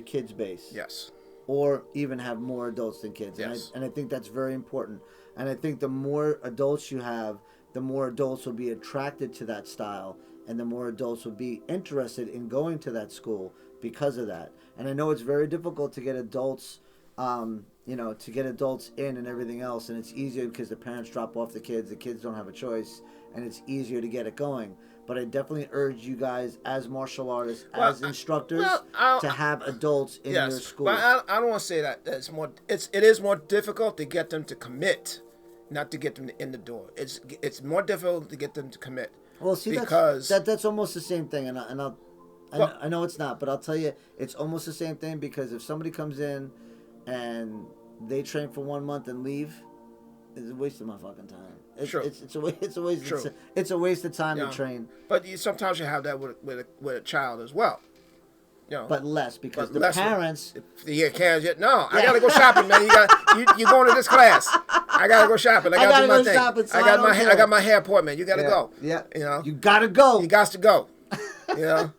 kids base. Yes. Or even have more adults than kids. Yes. And I think that's very important. And I think the more adults you have, the more adults will be attracted to that style, and the more adults will be interested in going to that school because of that. And I know it's very difficult to get adults, to get adults in and everything else, and it's easier because the parents drop off the kids don't have a choice, and it's easier to get it going. But I definitely urge you guys, as martial artists, as instructors, to have adults in your school. But I don't want to say that. It is more difficult to get them to commit, not to get them in the door. It's more difficult to get them to commit. Well, see, because that's almost the same thing, and I know it's not, but I'll tell you, it's almost the same thing, because if somebody comes in and they train for 1 month and leave, it's a waste of my fucking time. It's a waste. True. It's a waste of time to train. But sometimes you have that with a child as well. You know, but less, because the parents. I gotta go shopping, man. You're going to this class. I gotta go shopping. I gotta do my thing. Shopping, so I got my hair appointment. You gotta go. Yeah. You know. You gotta go. You got to go. You know.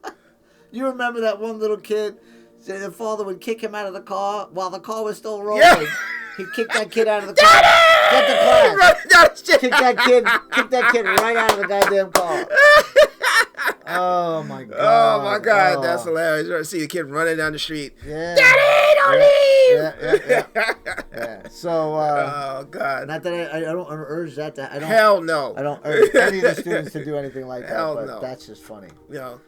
You remember that one little kid? The father would kick him out of the car while the car was still rolling. Yeah. He'd kick that kid out of the car. Get the class. Kick that kid right out of the goddamn car. Oh my god. Oh my god, that's hilarious. You see the kid running down the street. Yeah. Daddy, don't leave. Yeah. So oh god. Not that I don't urge that. Hell no. I don't urge any of the students to do anything like that. Hell but no. That's just funny. You know.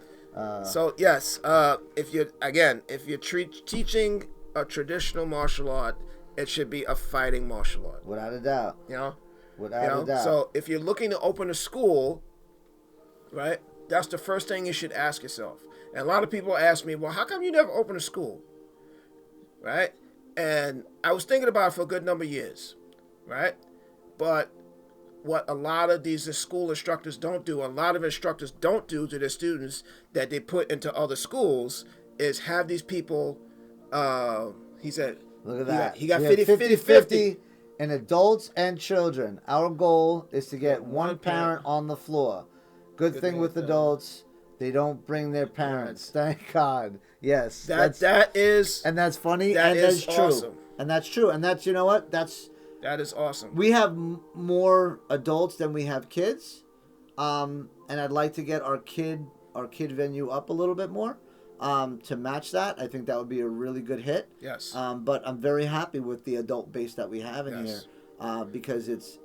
So yes, if you're teaching a traditional martial art, it should be a fighting martial art. Without a doubt. You know? Without a doubt. So if you're looking to open a school, right, that's the first thing you should ask yourself. And a lot of people ask me, well, how come you never open a school? Right? And I was thinking about it for a good number of years. Right? But what a lot of these school instructors don't do, a lot of instructors don't do to their students that they put into other schools, is have these people, he said, look at that. He got 50-50. And adults and children. Our goal is to get one parent on the floor. Good thing with adults, they don't bring their parents. Thank God. Yes. That is. And that's funny. That's true. Awesome. And that's true. And that's, you know what? That is awesome. We have more adults than we have kids. And I'd like to get our kid venue up a little bit more. To match that, I think that would be a really good hit. Yes. But I'm very happy with the adult base that we have in here, because it's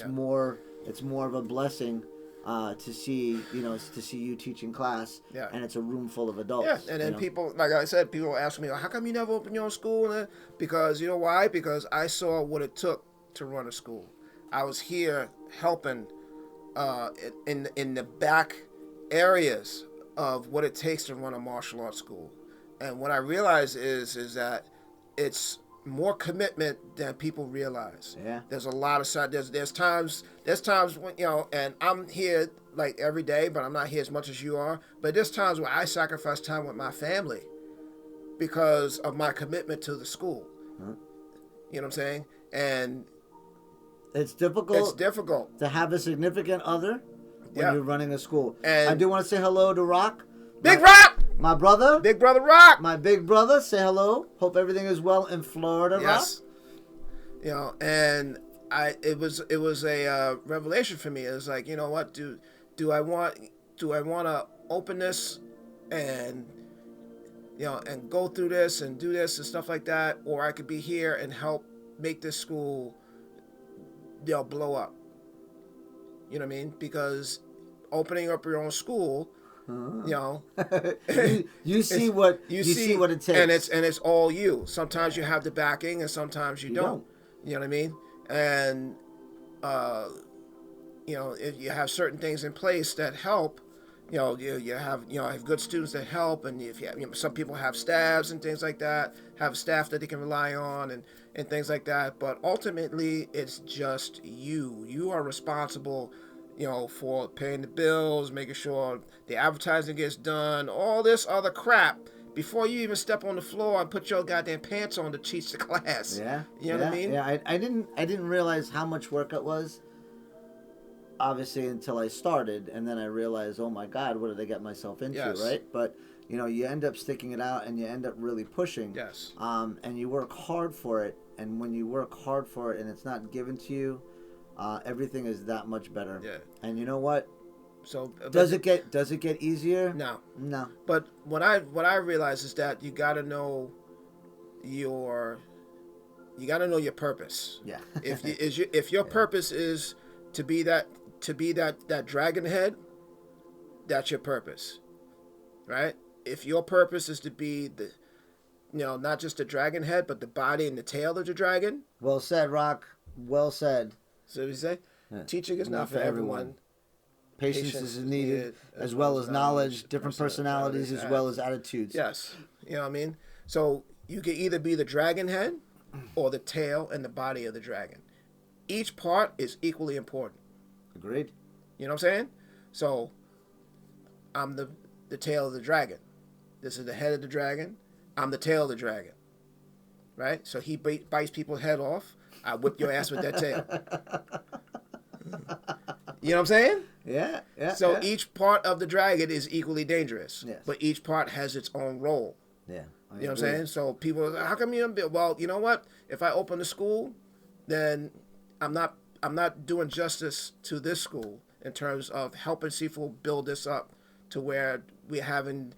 more of a blessing to see you teaching class, and it's a room full of adults. Yeah, and then people, like I said, people ask me, how come you never open your own school? Because you know why? Because I saw what it took to run a school. I was here helping in the back areas of what it takes to run a martial arts school. And what I realize is that it's more commitment than people realize. Yeah. There's a lot of side. There's times when, and I'm here like every day, but I'm not here as much as you are. But there's times where I sacrifice time with my family because of my commitment to the school. Huh. You know what I'm saying? And it's difficult. It's difficult to have a significant other when you're running a school. And I do want to say hello to Rock. Rock! My brother. Big brother Rock! My big brother. Say hello. Hope everything is well in Florida, yes. Rock. And it was a revelation for me. It was like, you know what, do I want to open this and and go through this and do this and stuff like that, or I could be here and help make this school blow up. You know what I mean? Because opening up your own school, you see what it takes, and it's all you. Sometimes you have the backing, and sometimes you don't. You know what I mean? And if you have certain things in place that help, you have good students that help, and if some people have staffs and things like that, have staff that they can rely on and things like that. But ultimately, it's just you. You are responsible, for paying the bills, making sure the advertising gets done, all this other crap before you even step on the floor and put your goddamn pants on to teach the class. Yeah. You know what I mean? Yeah, I didn't realize how much work it was, obviously, until I started, and then I realized, oh my God, what did I get myself into, right? But you end up sticking it out, and you end up really pushing. Yes. And you work hard for it, and when you work hard for it and it's not given to you, everything is that much better. Yeah. And you know what? So does it get easier? No. But what I realize is that you got to know your purpose. Yeah. if your purpose is to be that dragon head, that's your purpose, right? If your purpose is to be the, not just the dragon head, but the body and the tail of the dragon. Well said, Rock. Well said. So what you say? Yeah. Teaching is not for everyone. Patience is needed, as well as knowledge, different personalities, as well as attitudes. Yes. You know what I mean? So you can either be the dragon head or the tail and the body of the dragon. Each part is equally important. Agreed. You know what I'm saying? So I'm the tail of the dragon. This is the head of the dragon. I'm the tail of the dragon. Right? So he bites people's head off. I whip your ass with that tail. You know what I'm saying? Yeah. So each part of the dragon is equally dangerous. Yes. But each part has its own role. Yeah. You know what I'm saying? So people, how come you don't? Well, you know what? If I open the school, then I'm not doing justice to this school in terms of helping Shifu build this up to where we're having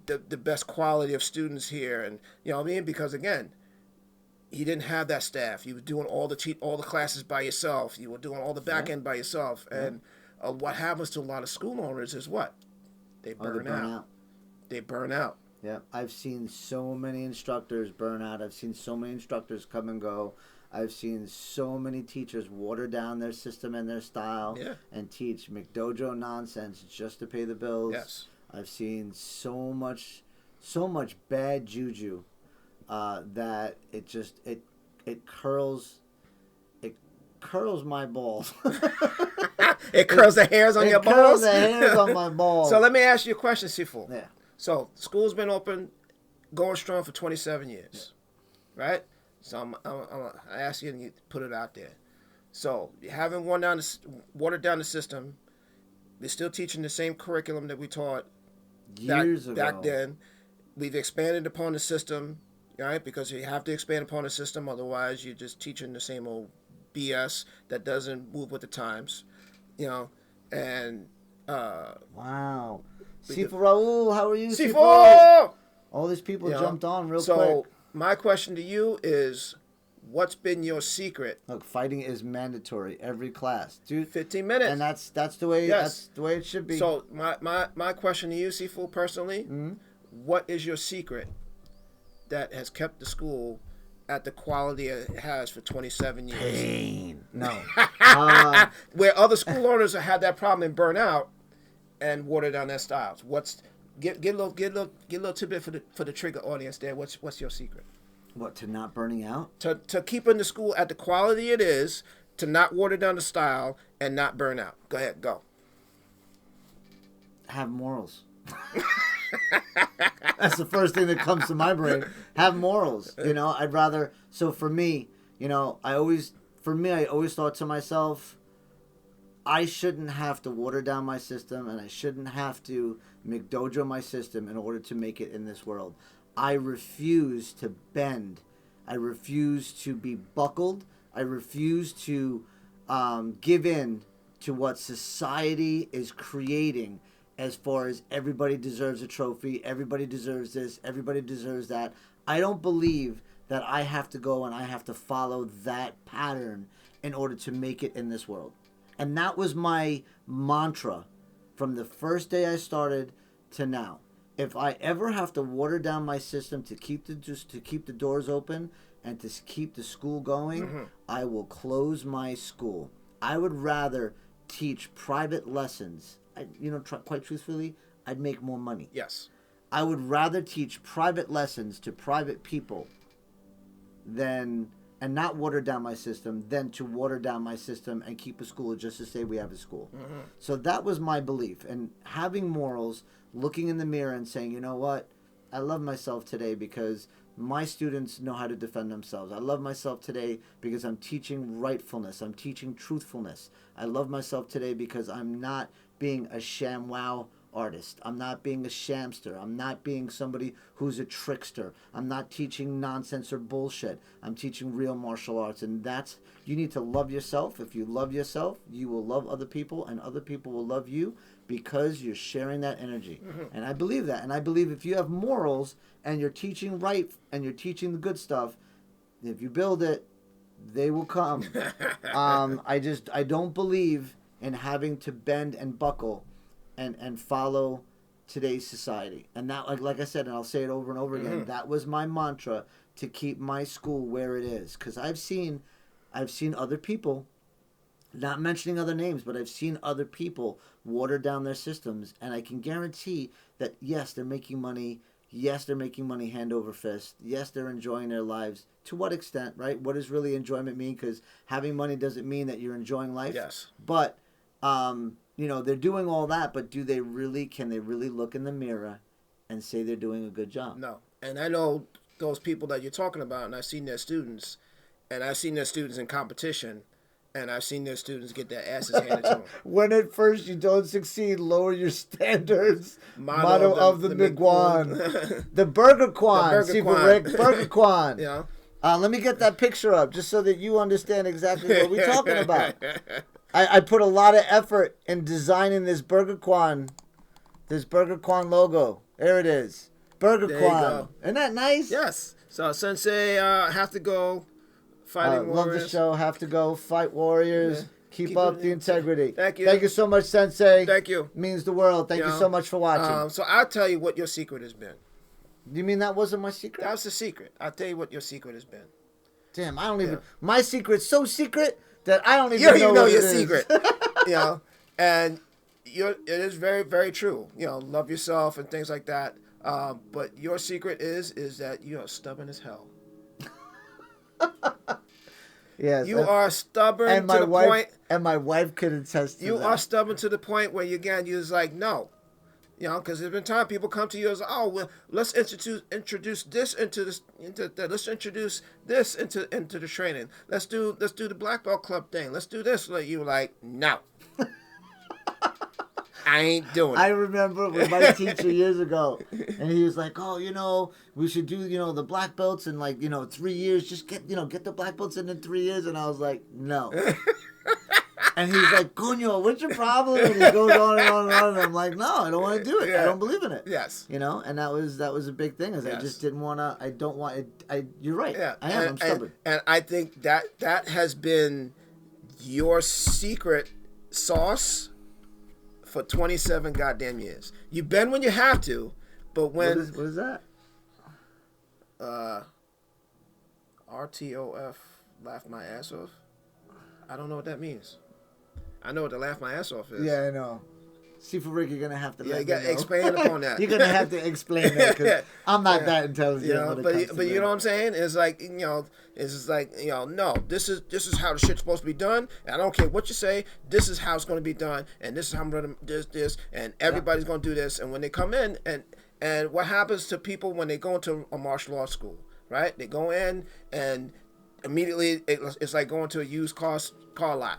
the best quality of students here, and you know what I mean? Because again, he didn't have that staff. You were doing all the classes by yourself. You were doing all the back end by yourself. And what happens to a lot of school owners is what? They burn out. They burn out. Yeah, I've seen so many instructors burn out. I've seen so many instructors come and go. I've seen so many teachers water down their system and their style and teach McDojo nonsense just to pay the bills. Yes. I've seen so much bad juju that it curls my balls. It curls the hairs on your balls? It curls the hairs on my balls. So let me ask you a question, Shifu. Yeah. So school's been open, going strong for 27 years, right? So I ask you to put it out there. So you haven't watered down the system. We're still teaching the same curriculum that we taught years ago. Back then. We've expanded upon the system, right? Because you have to expand upon the system, otherwise you're just teaching the same old BS that doesn't move with the times, And wow, Shifu Raul, how are you, Shifu? All these people jumped on real quick. So my question to you is, what's been your secret? Look, fighting is mandatory every class, dude. 15 minutes, and that's the way. Yes. That's the way it should be. So my question to you, Shifu, personally, what is your secret that has kept the school at the quality it has for 27 years? Pain. No. Where other school owners have had that problem and burn out and water down their styles. Get a little tidbit for the trigger audience there. What's your secret? What, to not burning out? To keeping the school at the quality it is, to not water down the style and not burn out. Go ahead, go. Have morals. That's the first thing that comes to my brain. Have morals. I'd rather. So for me, I always thought to myself, I shouldn't have to water down my system, and I shouldn't have to McDojo my system in order to make it in this world. I refuse to bend. I refuse to be buckled. I refuse to give in to what society is creating. As far as everybody deserves a trophy, everybody deserves this, everybody deserves that. I don't believe that I have to go and I have to follow that pattern in order to make it in this world. And that was my mantra from the first day I started to now. If I ever have to water down my system to keep the doors open and to keep the school going, I will close my school. I would rather teach private lessons. Quite truthfully, I'd make more money. Yes. I would rather teach private lessons to private people and not water down my system than to water down my system and keep a school just to say we have a school. So that was my belief. And having morals, looking in the mirror and saying, you know what? I love myself today because my students know how to defend themselves. I love myself today because I'm teaching rightfulness. I'm teaching truthfulness. I love myself today because I'm not being a ShamWow artist. I'm not being a shamster. I'm not being somebody who's a trickster. I'm not teaching nonsense or bullshit. I'm teaching real martial arts. And you need to love yourself. If you love yourself, you will love other people, and other people will love you because you're sharing that energy. And I believe that. And I believe if you have morals and you're teaching right and you're teaching the good stuff, if you build it, they will come. I don't believe in having to bend and buckle and follow today's society. And that, like I said, and I'll say it over and over again, that was my mantra to keep my school where it is. Because I've seen other people, not mentioning other names, but I've seen other people water down their systems, and I can guarantee that, yes, they're making money. Yes, they're making money hand over fist. Yes, they're enjoying their lives. To what extent, right? What does really enjoyment mean? Because having money doesn't mean that you're enjoying life. Yes. But they're doing all that, but can they really look in the mirror and say they're doing a good job? No. And I know those people that you're talking about, and I've seen their students, and I've seen their students in competition, and I've seen their students get their asses handed to them. When at first you don't succeed, lower your standards. Motto of the Miguan. The Burger Quan. Burger Quan. Yeah. Let me get that picture up just so that you understand exactly what we're talking about. I put a lot of effort in designing this Burger Quan logo. There it is. Burger Quan. Isn't that nice? Yes. So Sensei, have to go. Fighting Warriors. Love the show. Have to go. Fight Warriors. Yeah. Keep up the integrity. Thank you. Thank you so much, Sensei. Thank you. Means the world. Thank you so much for watching. So I'll tell you what your secret has been. You mean that wasn't my secret? That was the secret. I'll tell you what your secret has been. Damn, I don't even... My secret's so secret that I don't even know what your it is. secret. And it is very, very true. Love yourself and things like that. But your secret is that you are stubborn as hell. Yes, you are stubborn to the point, and my wife could attest to that. You are stubborn to the point where you're just like, no, You know, because there's been time people come to you as, oh, well, let's introduce this let's introduce this into the training. Let's do the black belt club thing. Let's do this. Like, you were like, no, I ain't doing it. I remember with my teacher years ago, and he was like, oh, we should do, the black belts in 3 years. Just get the black belts in 3 years. And I was like, no. And he's like, Cunyo, what's your problem? And he goes on and on and on. And I'm like, no, I don't want to do it. Yeah. I don't believe in it. Yes. And that was a big thing. Is I just didn't want to. I don't want it. You're right. Yeah. I'm stubborn. And I think that has been your secret sauce for 27 goddamn years. You bend when you have to, but when... What is that? RTOF, laugh my ass off. I don't know what that means. I know what to laugh my ass off is. Yeah, I know. Shifu Rick, you're going to have to you got to explain upon that. You're going to have to explain that because I'm not that intelligent. But you know what I'm saying? It's like, it's like, no, this is how the shit's supposed to be done. And I don't care what you say. This is how it's going to be done. And this is how I'm going to do this. And everybody's going to do this. And when they come in, and what happens to people when they go into a martial arts school, right? They go in and immediately it's like going to a used car lot.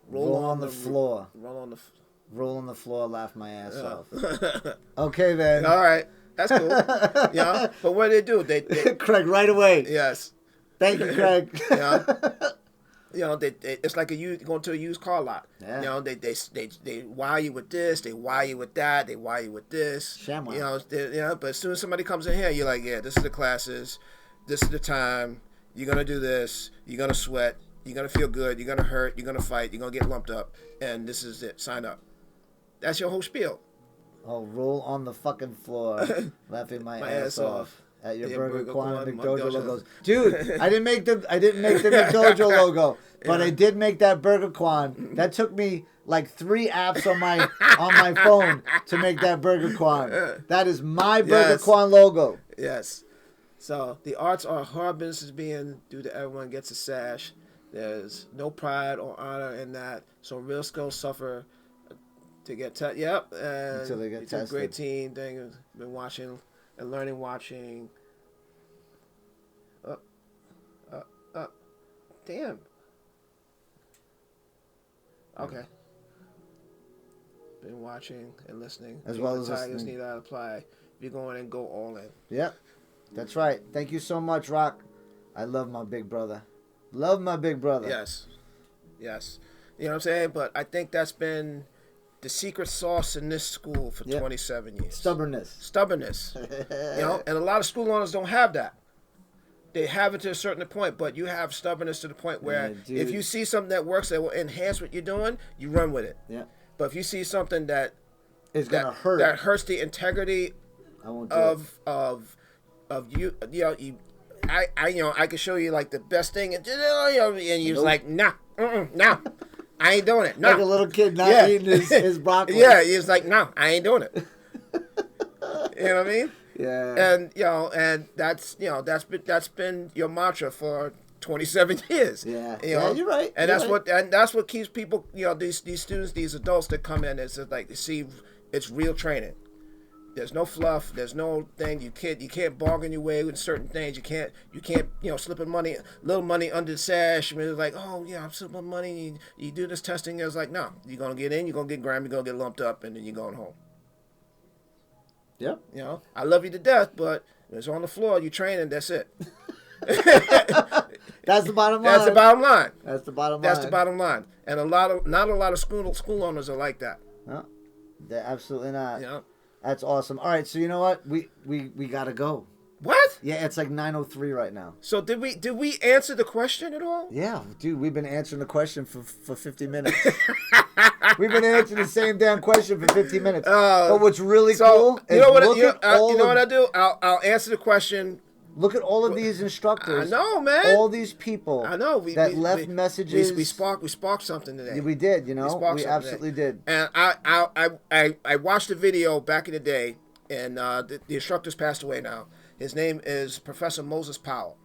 Roll on the floor. Roll on the floor, laugh my ass off. Okay, then. All right. That's cool. But what do? They Craig, right away. Yes. Thank you, Craig. It's like going to a used car lot. Yeah. They wire you with this, they wire you with that, they wire you with this. ShamWow. But as soon as somebody comes in here, you're like, yeah, this is the classes, this is the time, you're gonna do this, you're gonna sweat, you're gonna feel good, you're gonna hurt, you're gonna fight, you're gonna get lumped up, and this is it. Sign up. That's your whole spiel. Oh, roll on the fucking floor, laughing my ass off. At your Burger Quan and McDojo logos, dude. I didn't make the McDojo logo, but I did make that Burger Quan. That took me like 3 apps on my phone to make that Burger Quan. That is my Burger Quan logo. Yes. So the arts are hard business being due to everyone gets a sash. There's no pride or honor in that. So real skills suffer to get tested. Yep. And until they get tested. It's a great team thing. Been watching. And learning, watching. Damn. Okay. Been watching and listening. As well as Tigers listening. Need to apply. You're going and go all in. Yep. That's right. Thank you so much, Rock. I love my big brother. Love my big brother. Yes. Yes. You know what I'm saying? But I think that's been the secret sauce in this school for 27 years. Stubbornness. And a lot of school owners don't have that. They have it to a certain point, but you have stubbornness to the point where if you see something that works that will enhance what you're doing, you run with it. Yeah. But if you see something that is gonna hurt, that hurts the integrity of you, I can show you like the best thing, and you're like, nah, nah. I ain't doing it. No. Like a little kid not eating his broccoli. Yeah, he's like, no, I ain't doing it. You know what I mean? Yeah. And that's been your mantra for 27 years. Yeah. You're right. And that's what keeps people, these students, these adults that come in, it's like they see it's real training. There's no fluff. There's no thing. You can't bargain your way with certain things. You can't slipping little money under the sash. I mean, it's like, oh yeah, I'm slipping money. You do this testing. It's like, no, you're gonna get in. You're gonna get grabbed. You're gonna get lumped up, and then you're going home. Yep. I love you to death, but when it's on the floor, you training. That's it. That's the bottom line. That's the bottom line. That's the bottom line. That's the bottom line. And not a lot of school owners are like that. No, they're absolutely not. That's awesome. All right, so you know what? We gotta go. What? Yeah, it's like 9:03 right now. So did we answer the question at all? Yeah, dude, we've been answering the question for 50 minutes. We've been answering the same damn question for 50 minutes. But what's really cool is what I do? I'll answer the question. Look at all of these instructors. I know, man. All these people. I know. We left messages. We sparked something today. We did, We absolutely did. And I watched a video back in the day, and the instructor's passed away now. His name is Professor Moses Powell.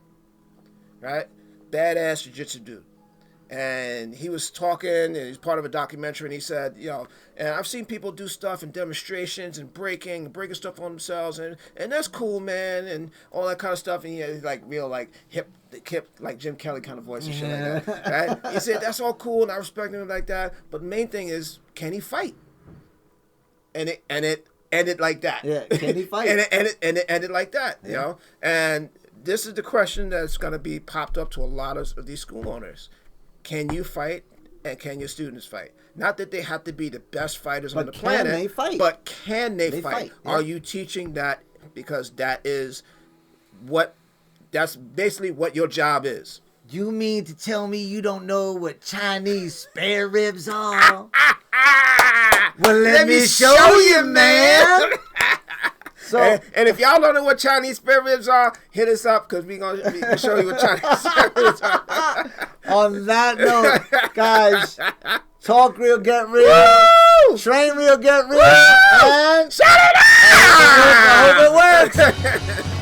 Right? Badass jiu-jitsu dude. and he was talking, and he's part of a documentary, and he said, and I've seen people do stuff in demonstrations and breaking stuff on themselves, and that's cool, man, and all that kind of stuff, and he had like real like hip like Jim Kelly kind of voice and shit like that, right? He said that's all cool, and I respect him like that, but the main thing is, can he fight? And it ended like that. Yeah, can he fight? and it ended like that, you know, and this is the question that's going to be popped up to a lot of these school owners. Can you fight, and can your students fight? Not that they have to be the best fighters on the planet, can they fight? But can they fight? Yeah. Are you teaching that? Because that's basically what your job is. You mean to tell me you don't know what Chinese spare ribs are? Well, let me show you, man. So, and if y'all don't know what Chinese spare ribs are, hit us up, because we're gonna show you what Chinese spare ribs are. On that note, guys, talk real, get real. Woo! Train real, get real. Woo! And shut it up! I hope it works.